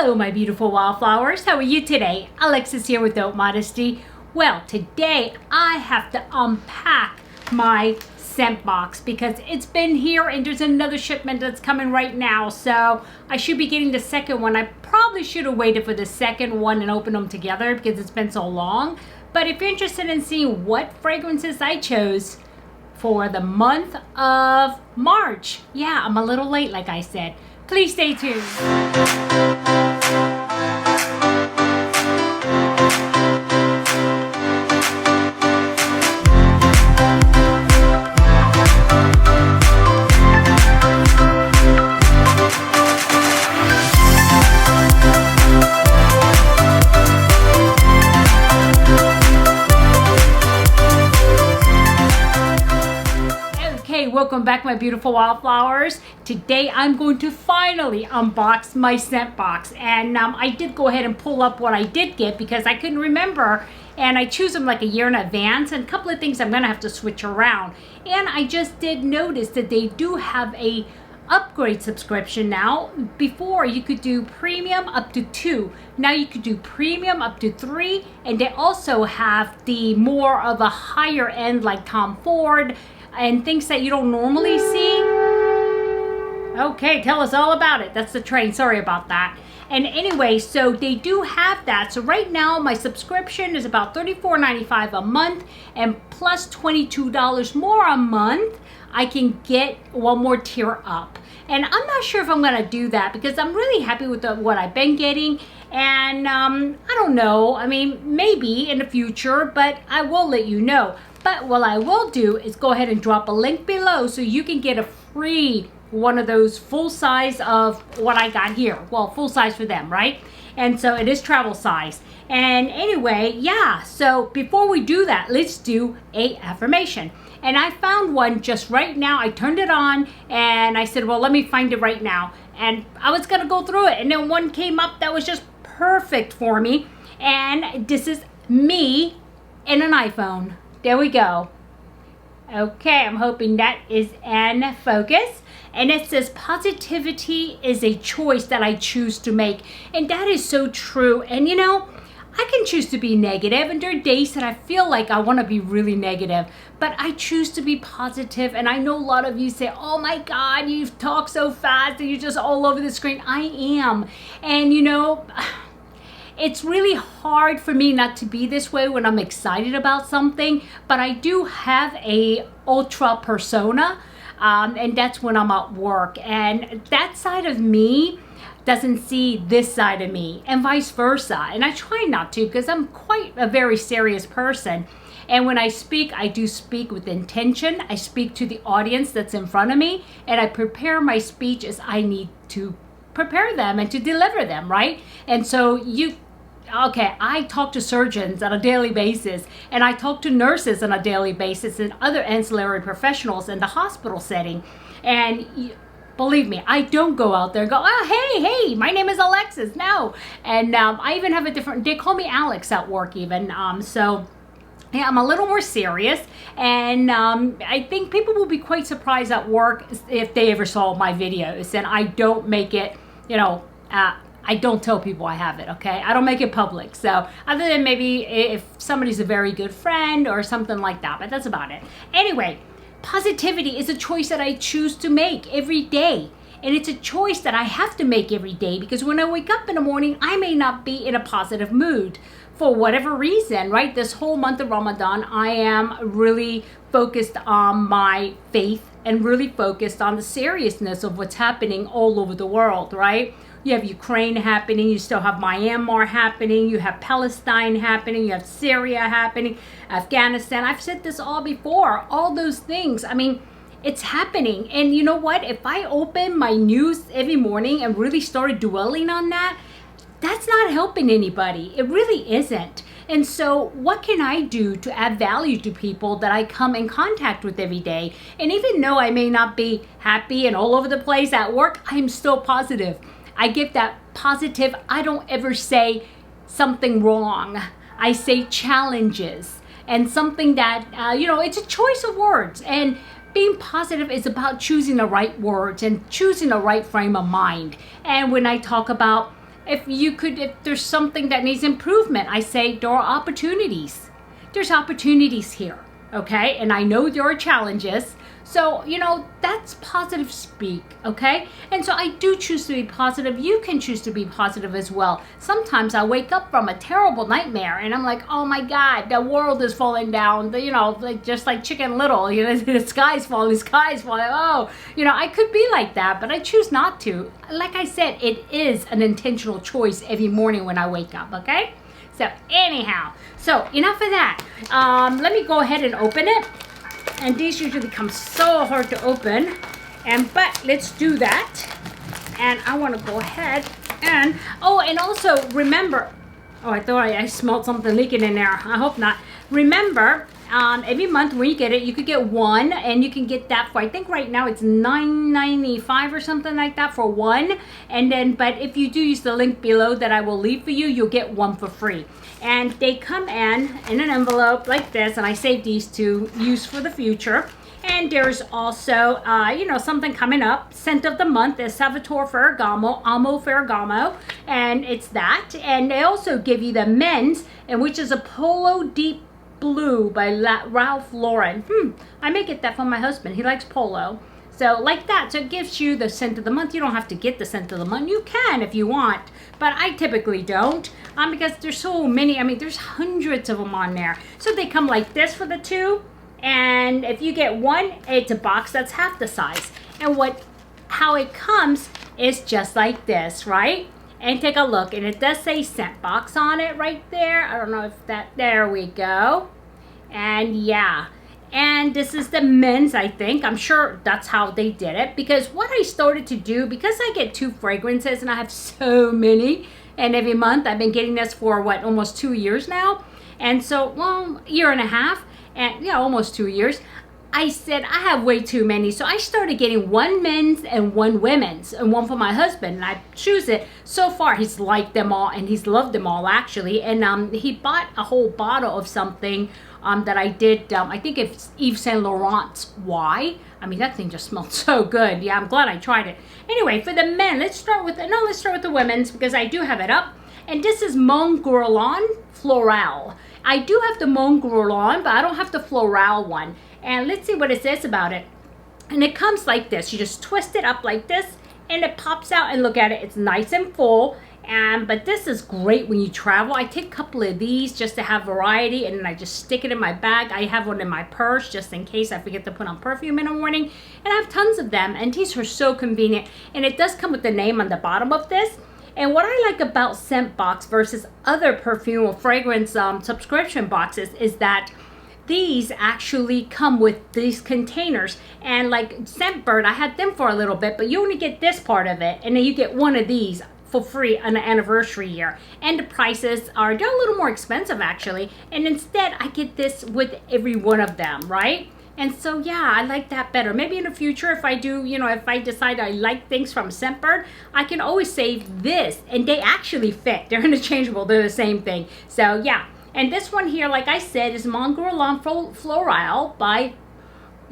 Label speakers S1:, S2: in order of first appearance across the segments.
S1: Hello my beautiful wildflowers, how are you today? Alexis here with Modesty. Well, today I have to unpack my Scentbox because it's been here and there's another shipment that's coming right now, so I should be getting the second one. I probably should have waited for the second one and opened them together because it's been so long. But if you're interested in seeing what fragrances I chose for the month of March, yeah, I'm a little late like I said. Please stay tuned. Welcome back my beautiful wildflowers. Today I'm going to finally unbox my Scentbox, and I did go ahead and pull up what I did get because I couldn't remember, and I choose them like a year in advance, and a couple of things I'm gonna have to switch around. And I just did notice that they do have a upgrade subscription now. Before you could do premium up to 2, now you could do premium up to 3, and they also have the more of a higher end like Tom Ford and things that you don't normally see. Okay, tell us all about it. That's the train, sorry about that. And anyway, so they do have that. So right now my subscription is about $34.95 a month, and plus $22 more a month, I can get one more tier up. And I'm not sure if I'm gonna do that because I'm really happy with what I've been getting. And I don't know, I mean, maybe in the future, but I will let you know. But what I will do is go ahead and drop a link below so you can get a free one of those full size of what I got here. Well, full size for them, right? And so it is travel size. And anyway, yeah, so before we do that, let's do a affirmation. And I found one just right now. I turned it on and I said, well, let me find it right now. And I was gonna go through it, and then one came up that was just perfect for me. And this is me in an iPhone. There we go. Okay, I'm hoping that is in focus. And it says, positivity is a choice that I choose to make. And that is so true. And you know, I can choose to be negative, and there are days that I feel like I want to be really negative, but I choose to be positive. And I know a lot of you say, oh my God, you talk so fast and you're just all over the screen. I am. And you know, it's really hard for me not to be this way when I'm excited about something, but I do have a ultra persona, and that's when I'm at work. And that side of me doesn't see this side of me, and vice versa. And I try not to because I'm quite a very serious person. And when I speak, I do speak with intention. I speak to the audience that's in front of me, and I prepare my speech as I need to prepare them and to deliver them, right? And so okay, I talk to surgeons on a daily basis, and I talk to nurses on a daily basis and other ancillary professionals in the hospital setting. And believe me, I don't go out there and go, oh, hey, my name is Alexis. No. And I even have a different, they call me Alex at work even. So yeah, I'm a little more serious, and I think people will be quite surprised at work if they ever saw my videos. And I don't make it, you know, I don't tell people I have it, okay? I don't make it public. So other than maybe if somebody's a very good friend or something like that, but that's about it. Anyway, positivity is a choice that I choose to make every day. And it's a choice that I have to make every day because when I wake up in the morning, I may not be in a positive mood for whatever reason, right? This whole month of Ramadan, I am really focused on my faith and really focused on the seriousness of what's happening all over the world, right? You have Ukraine happening, you still have Myanmar happening, you have Palestine happening, you have Syria happening, Afghanistan. I've said this all before, all those things. I mean, it's happening. And you know what? If I open my news every morning and really started dwelling on that, that's not helping anybody. It really isn't. And so what can I do to add value to people that I come in contact with every day? And even though I may not be happy and all over the place at work, I'm still positive. I give that positive. I don't ever say something wrong. I say challenges and something that, you know, it's a choice of words. And being positive is about choosing the right words and choosing the right frame of mind. And when I talk about if there's something that needs improvement, I say there are opportunities. There's opportunities here, okay? And I know there are challenges. So, you know, that's positive speak, okay? And so I do choose to be positive. You can choose to be positive as well. Sometimes I wake up from a terrible nightmare and I'm like, oh my God, the world is falling down. You know, like just like Chicken Little, you know, the sky's falling, Oh, you know, I could be like that, but I choose not to. Like I said, it is an intentional choice every morning when I wake up, okay? So anyhow, so enough of that. Let me go ahead and open it. And these usually come so hard to open. But let's do that. And I want to go ahead and, oh, and also remember, oh, I thought I smelled something leaking in there. I hope not. Remember, every month when you get it, you could get one, and you can get that for, I think right now it's $9.95 or something like that for one. And then, but if you do use the link below that I will leave for you, you'll get one for free. And they come in an envelope like this, and I save these to use for the future. And there's also, you know, something coming up. Scent of the month is Salvatore Ferragamo, Amo Ferragamo, and it's that. And they also give you the men's, and which is a Polo Deep Blue by Ralph Lauren. I may get that for my husband. He likes polo. So like that. So it gives you the scent of the month. You don't have to get the scent of the month. You can if you want, but I typically don't, because there's so many. I mean, there's hundreds of them on there. So they come like this for the two. And if you get one, it's a box that's half the size. And how it comes is just like this, right? And take a look, and it does say Scentbox on it right there. I don't know if there we go. And yeah, and this is the men's, I think. I'm sure that's how they did it, because what I started to do, because I get 2 fragrances and I have so many, and every month I've been getting this for what, almost 2 years now. And so, well, year and a half, and yeah, almost 2 years. I said, I have way too many. So I started getting 1 men's and 1 women's, and 1 for my husband. And I choose it. So far, he's liked them all, and he's loved them all, actually. And he bought a whole bottle of something that I did. I think it's Yves Saint Laurent's Y. I mean, that thing just smelled so good. Yeah, I'm glad I tried it. Anyway, for the men, let's start with the women's, because I do have it up. And this is Mon Guerlan Florale. I do have the Mon Guerlan, but I don't have the Florale one. And let's see what it says about it. And it comes like this. You just twist it up like this, and it pops out, and look at it. It's nice and full. But this is great when you travel. I take a couple of these just to have variety, and then I just stick it in my bag. I have one in my purse just in case I forget to put on perfume in the morning. And I have tons of them, and these are so convenient. And it does come with the name on the bottom of this. And what I like about Scentbox versus other perfume or fragrance subscription boxes is that these actually come with these containers. And like Scentbird, I had them for a little bit, but you only get this part of it, and then you get one of these for free on the anniversary year. And the prices are, they're a little more expensive actually. And instead I get this with every one of them, right? And so yeah, I like that better. Maybe in the future, if I do, you know, if I decide I like things from Scentbird, I can always save this. And they actually fit. They're interchangeable. They're the same thing. So yeah. And this one here, like I said, is Mon Guerlan Florale by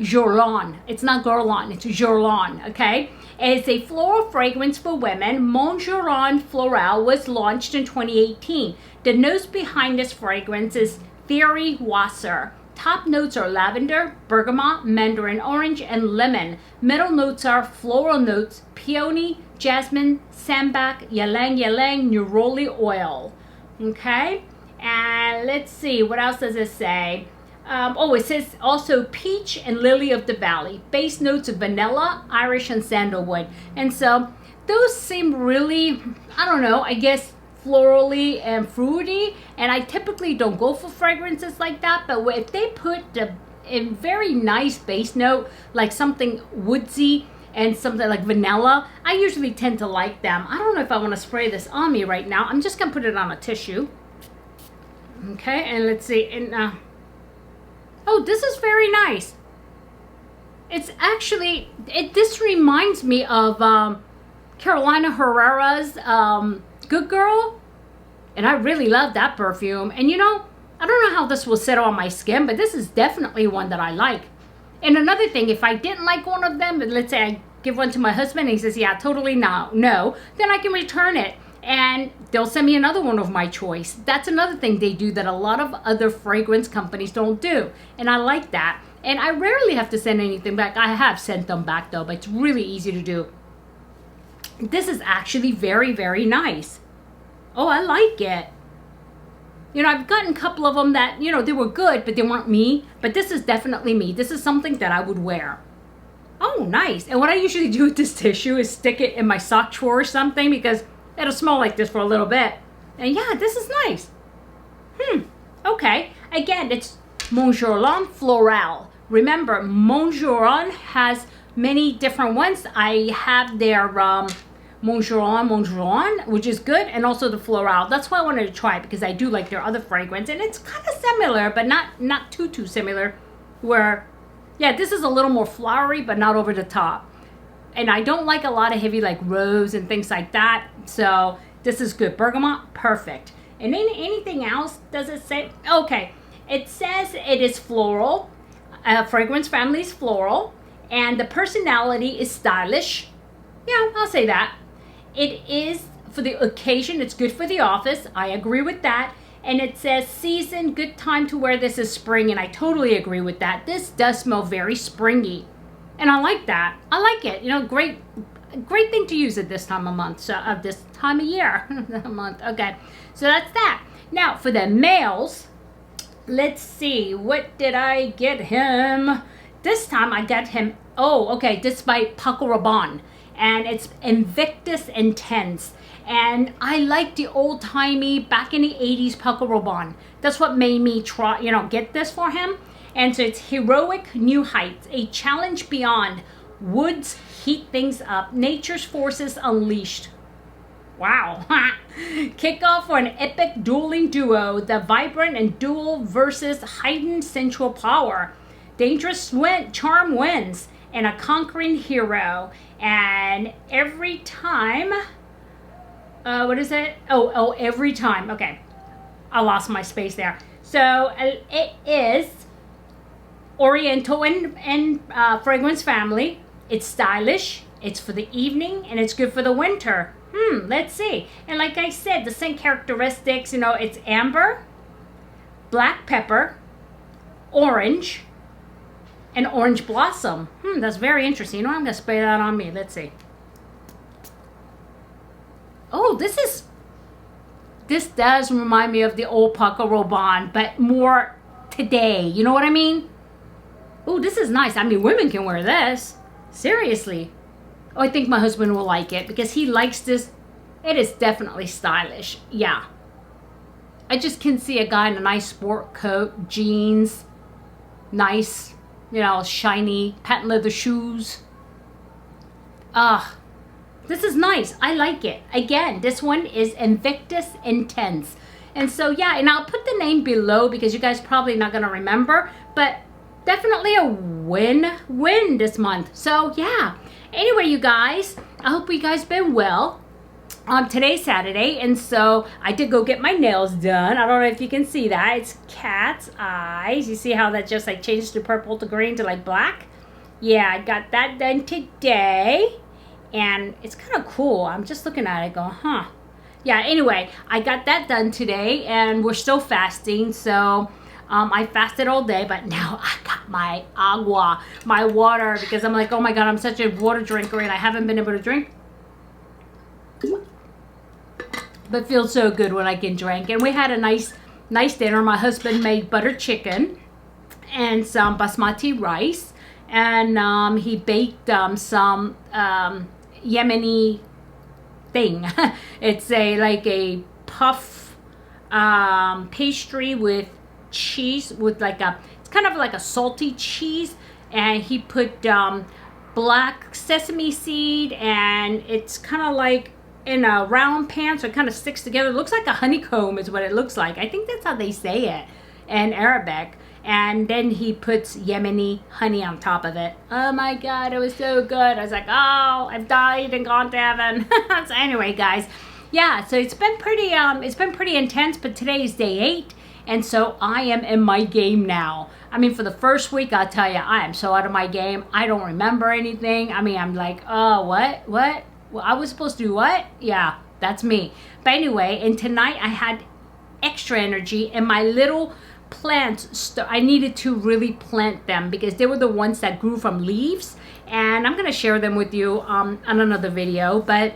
S1: Guerlan. It's not Guerlan, it's Guerlan, okay? It's a floral fragrance for women. Mon Guerlan Florale was launched in 2018. The notes behind this fragrance is Fairy Wasser. Top notes are lavender, bergamot, mandarin orange, and lemon. Middle notes are floral notes, peony, jasmine, sambac, ylang ylang, neroli oil. Okay? And let's see, what else does it say? It says also peach and lily of the valley. Base notes of vanilla, Irish, and sandalwood. And so those seem really, I don't know, I guess florally and fruity. And I typically don't go for fragrances like that. But if they put a very nice base note, like something woodsy and something like vanilla, I usually tend to like them. I don't know if I want to spray this on me right now. I'm just going to put it on a tissue. Okay, and let's see. And oh, this is very nice. It's actually, this reminds me of Carolina Herrera's Good Girl. And I really love that perfume. And you know, I don't know how this will sit on my skin, but this is definitely one that I like. And another thing, if I didn't like one of them, let's say I give one to my husband and he says, yeah, totally no, then I can return it. and they'll send me another one of my choice. That's another thing they do that a lot of other fragrance companies don't do, and I like that. And I rarely have to send anything back. I have sent them back though, but it's really easy to do. This is actually very, very nice. Oh, I like it. You know, I've gotten a couple of them that, you know, they were good, but they weren't me. But this is definitely me. This is something that I would wear. Oh, nice. And what I usually do with this tissue is stick it in my sock drawer or something, because it'll smell like this for a little bit. And yeah, this is nice. Okay. Again, it's Guerlan Florale. Remember, Guerlan has many different ones. I have their Guerlan, which is good, and also the Florale. That's why I wanted to try it, because I do like their other fragrance, and it's kind of similar, but not too similar. Where, yeah, this is a little more flowery, but not over the top. And I don't like a lot of heavy like rose and things like that. So this is good. Bergamot, perfect. And then anything else? Does it say? Okay, it says it is floral. Fragrance family is floral, and the personality is stylish. Yeah, I'll say that. It is for the occasion. It's good for the office. I agree with that. And it says season, good time to wear this is spring, and I totally agree with that. This does smell very springy, and I like that. I like it. You know, great thing to use at this time of month. So this time of year, month. Okay, so that's that. Now for the males, let's see. What did I get him? This time I got him. Oh, okay. This is by Paco Rabanne. And it's Invictus Intense. And I like the old-timey, back in the 80s Paco Rabanne. That's what made me try, you know, get this for him. And so it's Heroic New Heights, a challenge beyond. Woods heat things up. Nature's forces unleashed. Wow. Kick off for an epic dueling duo. The vibrant and dual versus heightened sensual power. Dangerous charm wins. And a conquering hero. And every time, what is it? Oh, every time. Okay, I lost my space there. So it is Oriental and fragrance family. It's stylish. It's for the evening, and it's good for the winter. Let's see. And like I said, the scent characteristics. You know, it's amber, black pepper, orange, and orange blossom. That's very interesting. You know, I'm gonna spray that on me. Let's see. Oh, this does remind me of the old Paco Rabanne, but more today. You know what I mean? Oh, this is nice. I mean, women can wear this. Seriously. Oh, I think my husband will like it because he likes this. It is definitely stylish. Yeah. I just can see a guy in a nice sport coat, jeans, nice, you know, shiny patent leather shoes. This is nice. I like it. Again, this one is Invictus Intense. And so, yeah, and I'll put the name below because you guys probably not going to remember, but definitely a win this month. So, yeah. Anyway, you guys, I hope you guys been well. Today's Saturday, and so I did go get my nails done. I don't know if you can see that. It's cat's eyes. You see how that just like changed to purple to green to like black? Yeah, I got that done today, and it's kind of cool. I'm just looking at it going, huh. Yeah, anyway, I got that done today, and we're still fasting, so I fasted all day, but now I got my agua, my water, because I'm like, oh my God, I'm such a water drinker, and I haven't been able to drink. But feels so good when I can drink. And we had a nice dinner. My husband made butter chicken and some basmati rice, and he baked some Yemeni thing. It's a puff pastry with cheese, with it's kind of like a salty cheese, and he put black sesame seed, and it's kind of like in a round pan, so it kind of sticks together. It looks like a honeycomb is what it looks like. I think that's how they say it in Arabic. And then he puts Yemeni honey on top of it. Oh my God, it was so good. I was like, oh, I've died and gone to heaven. So anyway, guys, yeah, so it's been pretty intense, but today is day 8, and so I am in my game now. I mean, for the first week, I'll tell you, I am so out of my game. I don't remember anything. I mean, I'm like, oh, what? Well, I was supposed to do what? Yeah, that's me. But anyway, and tonight I had extra energy, and my little plants, I needed to really plant them because they were the ones that grew from leaves, and I'm going to share them with you on another video. But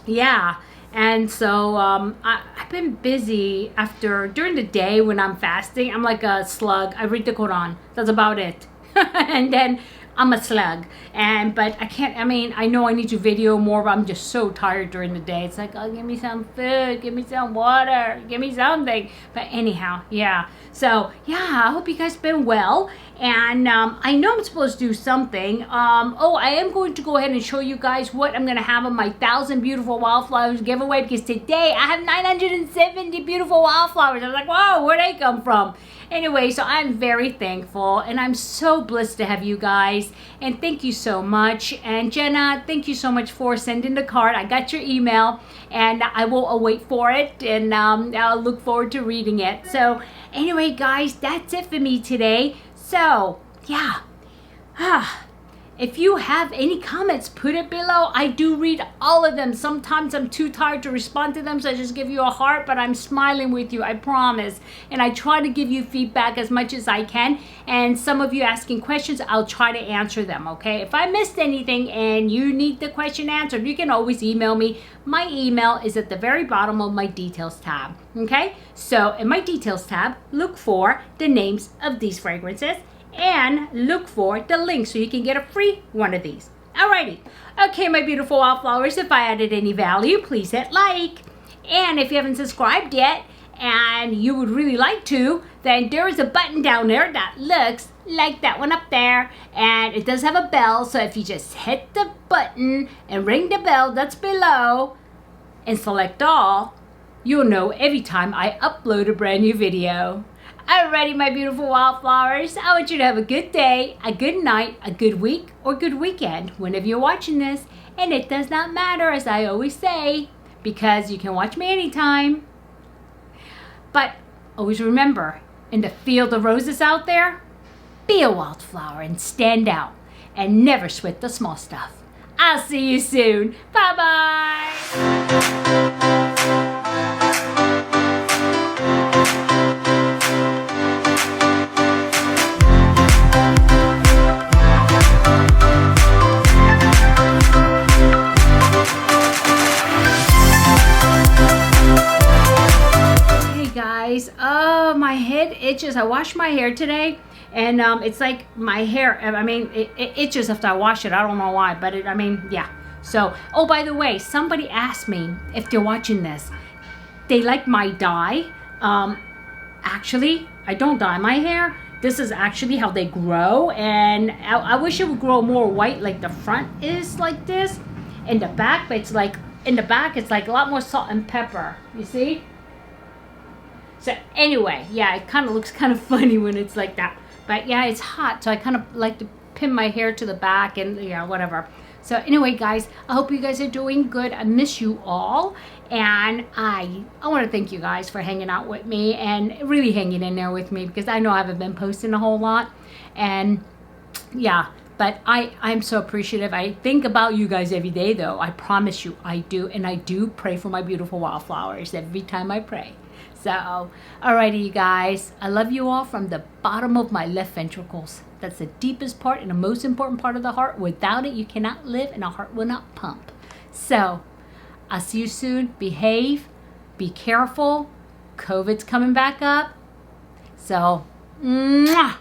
S1: yeah, and so I've been busy during the day when I'm fasting. I'm like a slug. I read the Quran. That's about it. And then I'm a slug. But I can't, I know I need to video more, but I'm just so tired during the day. It's like, oh, give me some food, give me some water, give me something. But anyhow, yeah. So yeah, I hope you guys been well. And I know I'm supposed to do something. I am going to go ahead and show you guys what I'm going to have on my 1,000 Beautiful Wildflowers giveaway, because today I have 970 beautiful wildflowers. I was like, whoa, where'd they come from? Anyway, so I'm very thankful, and I'm so blessed to have you guys, and thank you so much. And Jenna, thank you so much for sending the card. I got your email, and I will await for it, and I'll look forward to reading it. So anyway, guys, that's it for me today. So yeah, if you have any comments, put it below. I do read all of them. Sometimes I'm too tired to respond to them, so I just give you a heart, but I'm smiling with you, I promise. And I try to give you feedback as much as I can. And some of you asking questions, I'll try to answer them, okay? If I missed anything and you need the question answered, you can always email me. My email is at the very bottom of my details tab, okay? So in my details tab, look for the names of these fragrances, and look for the link so you can get a free one of these. Alrighty. Okay, my beautiful wildflowers, if I added any value, please hit like. And if you haven't subscribed yet and you would really like to, then there is a button down there that looks like that one up there, and it does have a bell. So if you just hit the button and ring the bell that's below and select all, you'll know every time I upload a brand new video. Alrighty, my beautiful wildflowers, I want you to have a good day, a good night, a good week, or good weekend whenever you're watching this. And it does not matter, as I always say, because you can watch me anytime. But always remember, in the field of roses out there, be a wildflower and stand out, and never sweat the small stuff. I'll see you soon. Bye-bye. Oh, my head itches. I washed my hair today, and it's like my hair, it itches after I wash it. I don't know why, but yeah. So, oh, by the way, somebody asked me if they're watching this, they like my dye. Actually, I don't dye my hair. This is actually how they grow, and I wish it would grow more white, like the front is like this, and the back, but it's like, in the back, it's like a lot more salt and pepper. You see? So anyway, yeah, it kind of looks kind of funny when it's like that. But yeah, it's hot, so I kind of like to pin my hair to the back and, yeah, whatever. So anyway, guys, I hope you guys are doing good. I miss you all. And I want to thank you guys for hanging out with me and really hanging in there with me, because I know I haven't been posting a whole lot. And yeah, but I'm so appreciative. I think about you guys every day, though. I promise you, I do. And I do pray for my beautiful wildflowers every time I pray. So, alrighty, you guys. I love you all from the bottom of my left ventricles. That's the deepest part and the most important part of the heart. Without it, you cannot live, and a heart will not pump. So, I'll see you soon. Behave. Be careful. COVID's coming back up. So, mwah!